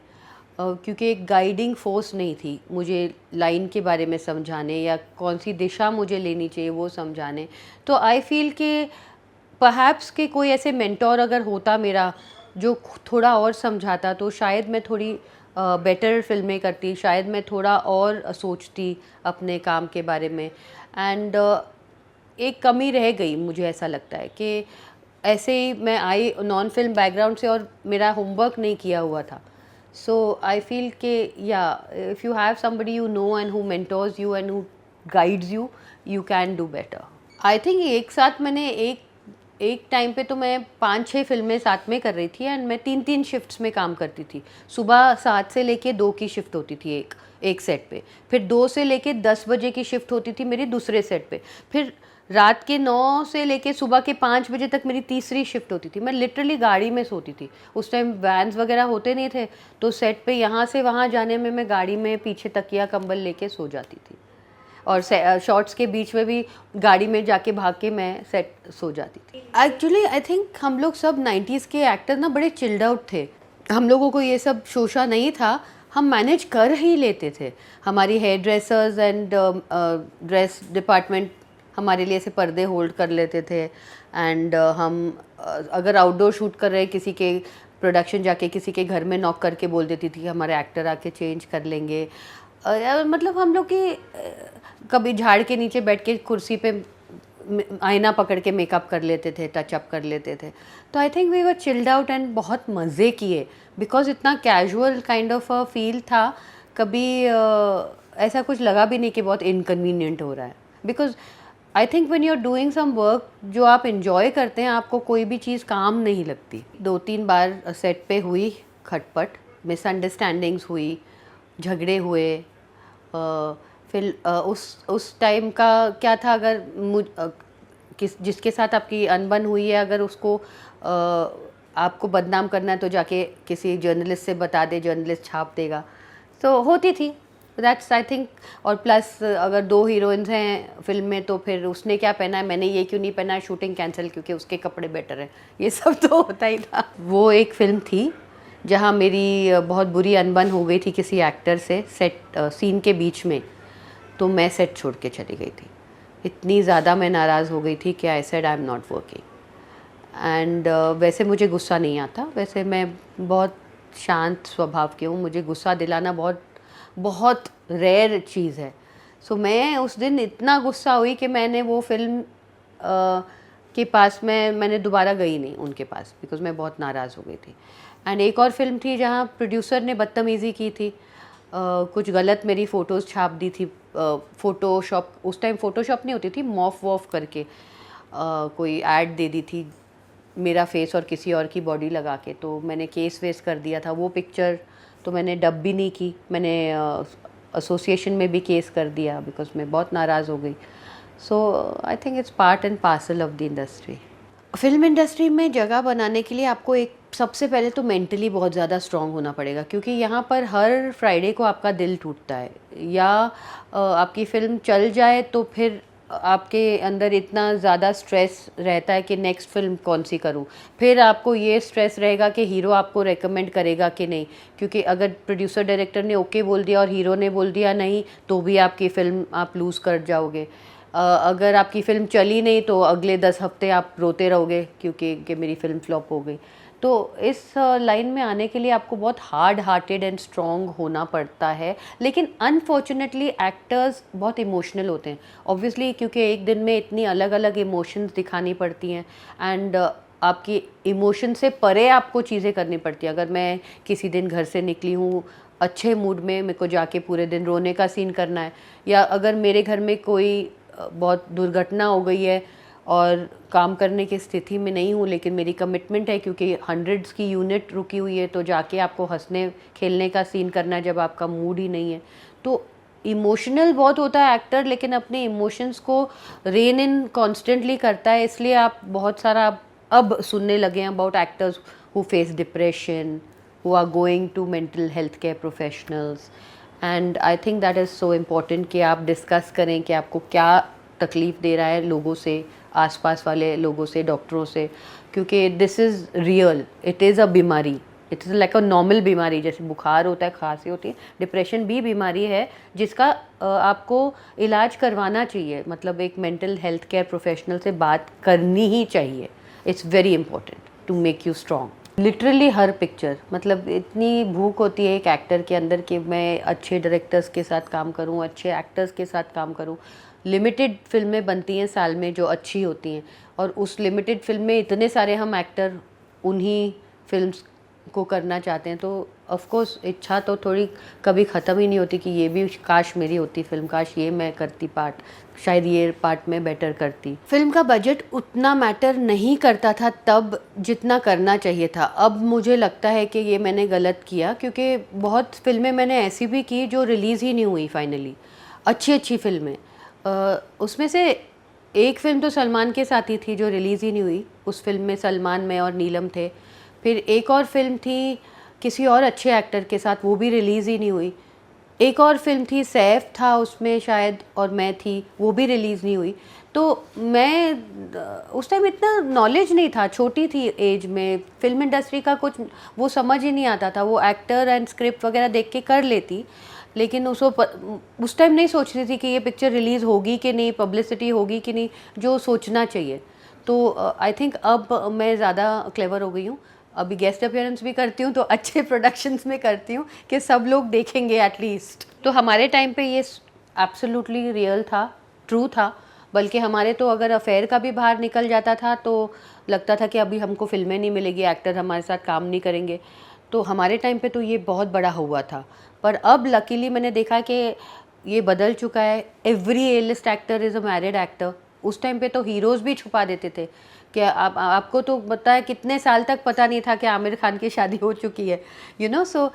Speaker 1: क्योंकि एक गाइडिंग फोर्स नहीं थी मुझे लाइन के बारे में समझाने या कौन सी दिशा मुझे लेनी चाहिए वो समझाने। तो आई फील कि परहैप्स कि कोई ऐसे मेंटोर अगर होता मेरा जो थोड़ा और समझाता, तो शायद मैं थोड़ी बेटर फिल्में करती, शायद मैं थोड़ा और सोचती अपने काम के बारे में। एंड एक कमी रह गई, मुझे ऐसा लगता है कि ऐसे ही मैं आई नॉन फिल्म बैकग्राउंड से और मेरा होमवर्क नहीं किया हुआ था। सो आई फील कि या if you have somebody you know and who mentors you and who guides you, you can do better. I think एक साथ मैंने एक टाइम पे तो मैं 5-6 फिल्में साथ में कर रही थी, एंड मैं 3-3 शिफ्ट्स में काम करती थी। सुबह 7 से लेके 2 की शिफ्ट होती थी एक सेट पे, फिर 2 से लेके 10 बजे की शिफ्ट होती थी मेरी दूसरे सेट पे, फिर रात के 9 से लेके सुबह के 5 बजे तक मेरी तीसरी शिफ्ट होती थी। मैं लिटरली गाड़ी में सोती थी, उस टाइम वैन्स वगैरह होते नहीं थे, तो सेट पे यहाँ से वहाँ जाने में मैं गाड़ी में पीछे तकिया कंबल लेके सो जाती थी, और शॉट्स के बीच में भी गाड़ी में जाके भाग के मैं सेट सो जाती थी। एक्चुअली आई थिंक हम लोग सब 90s के एक्टर ना बड़े चिल्ड आउट थे, हम लोगों को ये सब शोशा नहीं था, हम मैनेज कर ही लेते थे। हमारी hairdressers and dress department हमारे लिए ऐसे पर्दे होल्ड कर लेते थे, एंड हम अगर आउटडोर शूट कर रहे किसी के प्रोडक्शन जाके किसी के घर में नॉक करके बोल देती थी कि हमारे एक्टर आके चेंज कर लेंगे। मतलब हम लोग की कभी झाड़ के नीचे बैठ के कुर्सी पे आईना पकड़ के मेकअप कर लेते थे, टचअप कर लेते थे। तो I think we were chilled out and बहुत मज़े किए, बिकॉज इतना casual kind of a feel था। कभी ऐसा कुछ लगा भी नहीं कि बहुत इनकन्वीनियंट हो रहा है, because I think when you are doing some work जो आप इंजॉय करते हैं, आपको कोई भी चीज़ काम नहीं लगती। 2-3 बार सेट पे हुई खटपट, मिसअंडरस्टैंडिंग्स हुई, झगड़े हुए। फिर उस टाइम का क्या था, अगर जिसके साथ आपकी अनबन हुई है, अगर उसको आपको बदनाम करना है तो जाके किसी जर्नलिस्ट से बता दे, जर्नलिस्ट छाप देगा। तो होती थी दैट्स आई थिंक। और प्लस अगर 2 हीरोइंस हैं फिल्म में, तो फिर उसने क्या पहना है, मैंने ये क्यों नहीं पहना है, शूटिंग कैंसिल क्योंकि उसके कपड़े बेटर हैं, ये सब तो होता ही था। वो एक फ़िल्म थी जहाँ मेरी बहुत बुरी अनबन हो गई थी किसी एक्टर से सेट सीन के बीच में, तो मैं सेट छोड़ के चली गई थी। इतनी ज़्यादा मैं नाराज़ हो गई थी कि I said I am not working. And वैसे मुझे गुस्सा नहीं आता, वैसे मैं बहुत शांत स्वभाव की हूँ, मुझे गुस्सा दिलाना बहुत बहुत रेयर चीज़ है। सो मैं उस दिन इतना गुस्सा हुई कि मैंने वो फिल्म के पास मैंने दोबारा गई नहीं उनके पास, बिकॉज मैं बहुत नाराज़ हो गई थी। एंड एक और फिल्म थी जहाँ प्रोड्यूसर ने बदतमीज़ी की थी, कुछ गलत मेरी फ़ोटोज़ छाप दी थी, फ़ोटोशॉप, उस टाइम फ़ोटोशॉप नहीं होती थी, मॉफ वॉफ करके कोई ऐड दे दी थी मेरा फेस और किसी और की बॉडी लगा के, तो मैंने केस वेस कर दिया था। वो पिक्चर तो मैंने डब भी नहीं की, मैंने एसोसिएशन में भी केस कर दिया, बिकॉज मैं बहुत नाराज़ हो गई। So I think it's part and parcel of the industry. Film industry में जगह बनाने के लिए आपको एक सबसे पहले तो मेंटली बहुत ज़्यादा स्ट्रांग होना पड़ेगा, क्योंकि यहाँ पर हर फ्राइडे को आपका दिल टूटता है, या आपकी फ़िल्म चल जाए तो फिर आपके अंदर इतना ज़्यादा स्ट्रेस रहता है कि नेक्स्ट फिल्म कौन सी करूं। फिर आपको ये स्ट्रेस रहेगा कि हीरो आपको रेकमेंड करेगा कि नहीं, क्योंकि अगर प्रोड्यूसर डायरेक्टर ने ओके बोल दिया और हीरो ने बोल दिया नहीं, तो भी आपकी फ़िल्म आप लूज़ कर जाओगे। अगर आपकी फ़िल्म चली नहीं तो अगले 10 हफ्ते आप रोते रहोगे क्योंकि मेरी फ़िल्म फ्लॉप हो गई। तो इस लाइन में आने के लिए आपको बहुत हार्ड हार्टेड एंड स्ट्रॉन्ग होना पड़ता है। लेकिन अनफॉर्चुनेटली एक्टर्स बहुत इमोशनल होते हैं ऑब्वियसली, क्योंकि एक दिन में इतनी अलग अलग इमोशंस दिखानी पड़ती हैं, एंड आपकी इमोशन से परे आपको चीज़ें करनी पड़ती हैं। अगर मैं किसी दिन घर से निकली हूँ अच्छे मूड में, मेरे को जाके पूरे दिन रोने का सीन करना है, या अगर मेरे घर में कोई बहुत दुर्घटना हो गई है और काम करने की स्थिति में नहीं हूँ, लेकिन मेरी कमिटमेंट है क्योंकि हंड्रेड्स की यूनिट रुकी हुई है, तो जाके आपको हंसने खेलने का सीन करना है जब आपका मूड ही नहीं है। तो इमोशनल बहुत होता है एक्टर, लेकिन अपने इमोशंस को रेन इन कॉन्स्टेंटली करता है, इसलिए आप बहुत सारा अब सुनने लगे हैं about actors who face depression, who are going to mental health care professionals, and I think that is so important कि आप डिस्कस करें कि आपको क्या तकलीफ़ दे रहा है लोगों से, आसपास वाले लोगों से, डॉक्टरों से, क्योंकि this is real, it is a बीमारी, it is like a normal बीमारी, जैसे बुखार होता है, खांसी होती है, डिप्रेशन भी बीमारी है जिसका आपको इलाज करवाना चाहिए, मतलब एक मेंटल हेल्थ केयर प्रोफेशनल से बात करनी ही चाहिए। It's very important to make you strong. Literally हर पिक्चर, मतलब इतनी भूख होती है एक एक्टर के अंदर कि मैं अच्छे डायरेक्टर्स के साथ काम करूं, अच्छे एक्टर्स के साथ काम करूं। लिमिटेड फिल्में बनती हैं साल में जो अच्छी होती हैं, और उस लिमिटेड फिल्म में इतने सारे हम एक्टर उन्हीं फिल्म्स को करना चाहते हैं, तो ऑफ कोर्स इच्छा तो थोड़ी कभी ख़त्म ही नहीं होती कि ये भी काश मेरी होती फिल्म, काश ये मैं करती पार्ट, शायद ये पार्ट में बेटर करती। फिल्म का बजट उतना मैटर नहीं करता था तब जितना करना चाहिए था। अब मुझे लगता है कि ये मैंने गलत किया, क्योंकि बहुत फिल्में मैंने ऐसी भी की जो रिलीज़ ही नहीं हुई फाइनली, अच्छी अच्छी फिल्में। उसमें से एक फ़िल्म तो सलमान के साथ ही थी जो रिलीज़ ही नहीं हुई, उस फिल्म में सलमान, मैं और नीलम थे। फिर एक और फिल्म थी किसी और अच्छे एक्टर के साथ, वो भी रिलीज़ ही नहीं हुई। एक और फिल्म थी, सैफ था उसमें शायद और मैं थी, वो भी रिलीज़ नहीं हुई। तो मैं उस टाइम इतना नॉलेज नहीं था, छोटी थी एज में, फिल्म इंडस्ट्री का कुछ वो समझ ही नहीं आता था। वो एक्टर एंड स्क्रिप्ट वगैरह देख के कर लेती, लेकिन उस टाइम नहीं सोच रही थी कि ये पिक्चर रिलीज़ होगी कि नहीं, पब्लिसिटी होगी कि नहीं, जो सोचना चाहिए। तो आई थिंक अब मैं ज़्यादा क्लेवर हो गई हूँ। अभी गेस्ट अपीयरेंस भी करती हूँ तो अच्छे प्रोडक्शंस में करती हूँ कि सब लोग देखेंगे एटलीस्ट। तो हमारे टाइम पे ये एब्सोल्युटली रियल था, ट्रू था। बल्कि हमारे तो अगर अफेयर का भी बाहर निकल जाता था तो लगता था कि अभी हमको फिल्में नहीं मिलेगी, एक्टर हमारे साथ काम नहीं करेंगे। तो हमारे टाइम पे तो ये बहुत बड़ा हुआ था। पर अब लकीली मैंने देखा कि ये बदल चुका है। Every A list actor is a married actor. उस टाइम पे तो हीरोज़ भी छुपा देते थे कि आपको तो पता है कितने साल तक पता नहीं था कि आमिर खान की शादी हो चुकी है, यू नो। सो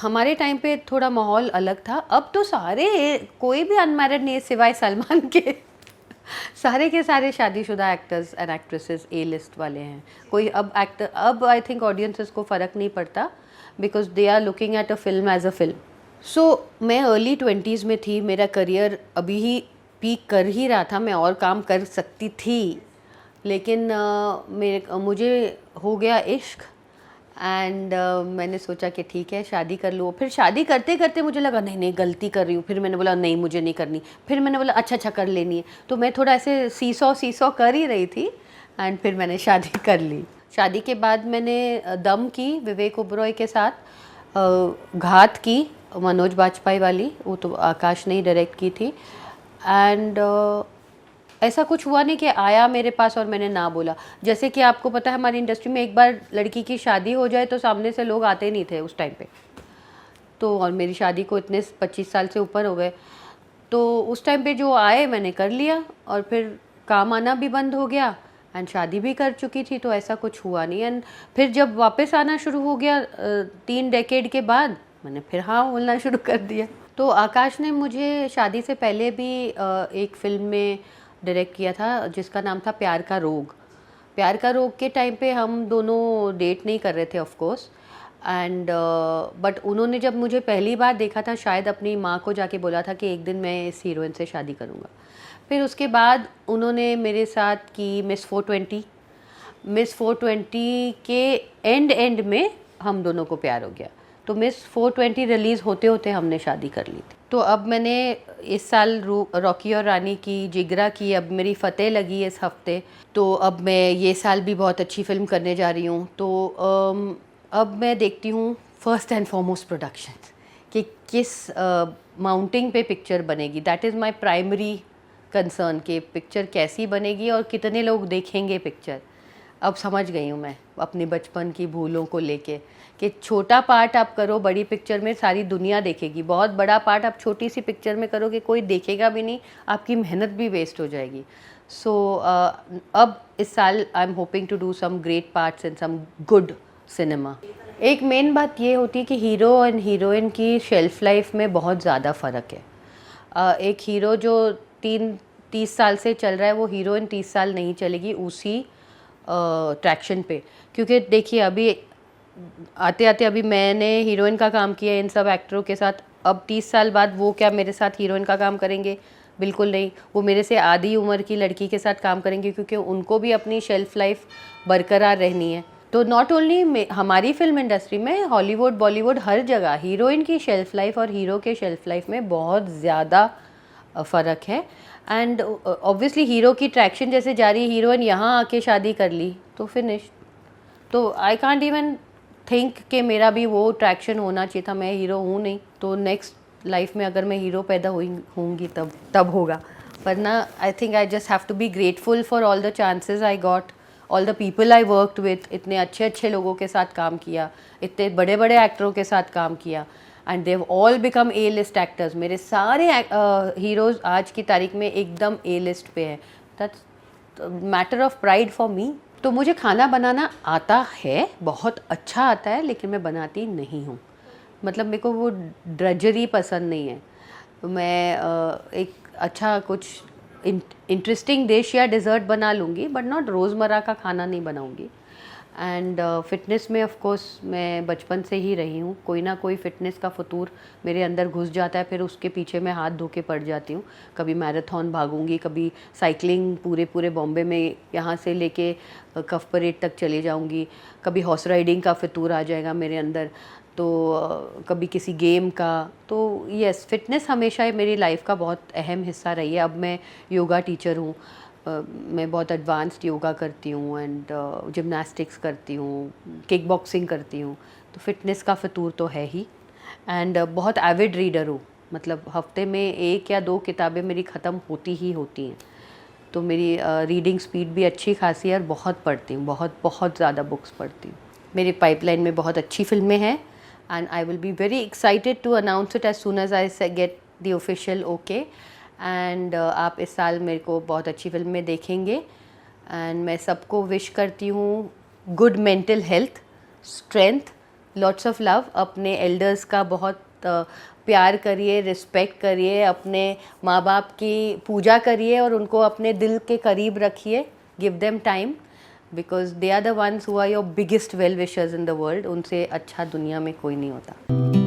Speaker 1: हमारे टाइम पे थोड़ा माहौल अलग था। अब तो सारे, कोई भी अनमैरिड नहीं है सिवाय सलमान के सारे के सारे शादीशुदा actors and actresses A list वाले हैं। कोई अब आई थिंक ऑडियंसेस को फ़र्क नहीं पड़ता, because they are looking at a film as a film. सो मैं अर्ली 20s में थी, मेरा करियर अभी ही पीक कर ही रहा था, मैं और काम कर सकती थी, लेकिन मुझे हो गया इश्क एंड मैंने सोचा कि ठीक है शादी कर लूँ। फिर शादी करते करते मुझे लगा नहीं नहीं गलती कर रही हूँ, फिर मैंने बोला नहीं मुझे नहीं करनी, फिर मैंने बोला अच्छा अच्छा कर लेनी है। तो मैं थोड़ा ऐसे सीसॉ कर ही रही थी एंड फिर मैंने शादी कर ली। शादी के बाद मैंने दम की विवेक ओबरॉय के साथ, घात की मनोज बाजपेयी वाली, वो तो आकाश ने ही डायरेक्ट की थी। एंड ऐसा कुछ हुआ नहीं कि आया मेरे पास और मैंने ना बोला। जैसे कि आपको पता है हमारी इंडस्ट्री में एक बार लड़की की शादी हो जाए तो सामने से लोग आते नहीं थे उस टाइम पे। तो और मेरी शादी को इतने 25 साल से ऊपर हो गए, तो उस टाइम पे जो आए मैंने कर लिया और फिर काम आना भी बंद हो गया एंड शादी भी कर चुकी थी, तो ऐसा कुछ हुआ नहीं। एंड फिर जब वापस आना शुरू हो गया 3 डेकेड के बाद, मैंने फिर हाँ बोलना शुरू कर दिया। तो आकाश ने मुझे शादी से पहले भी एक फ़िल्म में डायरेक्ट किया था जिसका नाम था प्यार का रोग। प्यार का रोग के टाइम पे हम दोनों डेट नहीं कर रहे थे ऑफ कोर्स, एंड बट उन्होंने जब मुझे पहली बार देखा था शायद अपनी माँ को जाके बोला था कि एक दिन मैं इस हीरोइन से शादी करूँगा। फिर उसके बाद उन्होंने मेरे साथ की मिस 420। मिस 420 के एंड में हम दोनों को प्यार हो गया। तो मिस 420 रिलीज़ होते होते हमने शादी कर ली थी। तो अब मैंने इस साल रॉकी और रानी की, जिगरा की, अब मेरी फतेह लगी इस हफ्ते। तो अब मैं ये साल भी बहुत अच्छी फिल्म करने जा रही हूँ। तो अब मैं देखती हूँ फर्स्ट एंड फॉरमोस्ट प्रोडक्शन कि किस माउंटिंग पे पिक्चर बनेगी। That is my primary concern कि पिक्चर कैसी बनेगी और कितने लोग देखेंगे पिक्चर। अब समझ गई हूँ मैं अपनी बचपन की भूलों को लेके कि छोटा पार्ट आप करो बड़ी पिक्चर में, सारी दुनिया देखेगी। बहुत बड़ा पार्ट आप छोटी सी पिक्चर में करोगे, कोई देखेगा भी नहीं, आपकी मेहनत भी वेस्ट हो जाएगी। सो अब इस साल I am hoping to do some great parts in some good cinema. एक मेन बात ये होती है कि हीरो एंड हीरोइन की शेल्फ लाइफ में बहुत ज़्यादा फ़र्क है। एक हीरो जो 30 साल से चल रहा है, वो हीरोइन 30 साल नहीं चलेगी उसी ट्रैक्शन पे। क्योंकि देखिए अभी आते आते अभी मैंने हीरोइन का काम किया इन सब एक्टरों के साथ, अब 30 साल बाद वो क्या मेरे साथ हीरोइन का काम करेंगे? बिल्कुल नहीं। वो मेरे से आधी उम्र की लड़की के साथ काम करेंगे, क्योंकि उनको भी अपनी शेल्फ लाइफ बरकरार रहनी है। तो नॉट ओनली हमारी फिल्म इंडस्ट्री में, हॉलीवुड बॉलीवुड हर जगह हीरोइन की शेल्फ लाइफ और हीरो के शेल्फ लाइफ में बहुत ज़्यादा फ़र्क है। एंड ऑब्वियसली हीरो की ट्रैक्शन जैसे जारी, हीरोइन यहाँ आके शादी कर ली तो फिनिश। तो आई कांट इवन थिंक कि मेरा भी वो ट्रैक्शन होना चाहिए था। मैं हीरो हूँ नहीं, तो नेक्स्ट लाइफ में अगर मैं हीरो पैदा होंगी तब होगा। वरना I think I just have to be grateful for all the chances I got, all the people I worked with. इतने अच्छे अच्छे लोगों के साथ काम किया, इतने बड़े बड़े एक्टरों के साथ काम किया, and they've all become a list actors. मेरे सारे हीरोज़ आज की तारीख में एकदम ए लिस्ट पे हैं। That's matter of pride for me. तो मुझे खाना बनाना आता है, बहुत अच्छा आता है, लेकिन मैं बनाती नहीं हूँ। मतलब मेरे को वो ड्रजरी पसंद नहीं है। मैं एक अच्छा कुछ इंटरेस्टिंग डिश या डिज़र्ट बना लूँगी, बट नॉट रोज़मर्रा का खाना नहीं बनाऊँगी। एंड फिटनेस में ऑफ कोर्स मैं बचपन से ही रही हूँ। कोई ना कोई फिटनेस का फतूर मेरे अंदर घुस जाता है, फिर उसके पीछे मैं हाथ धो के पड़ जाती हूँ। कभी मैराथन भागूंगी, कभी साइकिलिंग पूरे बॉम्बे में यहाँ से लेके कफ परेड तक चले जाऊँगी, कभी हॉर्स राइडिंग का फतूर आ जाएगा मेरे अंदर, तो कभी किसी गेम का। तो यस, फिटनेस हमेशा मेरी लाइफ का बहुत अहम हिस्सा रही है। अब मैं योगा टीचर हूँ, मैं बहुत एडवांस्ड योगा करती हूँ एंड जिम्नास्टिक्स करती हूँ, किक बॉक्सिंग करती हूँ। तो फिटनेस का फतूर तो है ही। एंड बहुत एविड रीडर हूँ, मतलब हफ्ते में 1 या 2 किताबें मेरी ख़त्म होती ही होती हैं। तो मेरी रीडिंग स्पीड भी अच्छी खासी है और बहुत पढ़ती हूँ, बहुत ज़्यादा बुक्स पढ़ती हूँ। मेरी पाइपलाइन में बहुत अच्छी फिल्में हैं, and I will be very excited to announce it as soon as I get the official okay. And आप इस साल मेरे को बहुत अच्छी फिल्में देखेंगे। एंड मैं सबको विश करती हूँ good mental health, strength, lots of love. अपने एल्डर्स का बहुत प्यार करिए, रिस्पेक्ट करिए, अपने माँ बाप की पूजा करिए और उनको अपने दिल के करीब रखिए। Give them time, because they are the ones who are your biggest well wishers in the world. उनसे अच्छा दुनिया में कोई नहीं होता।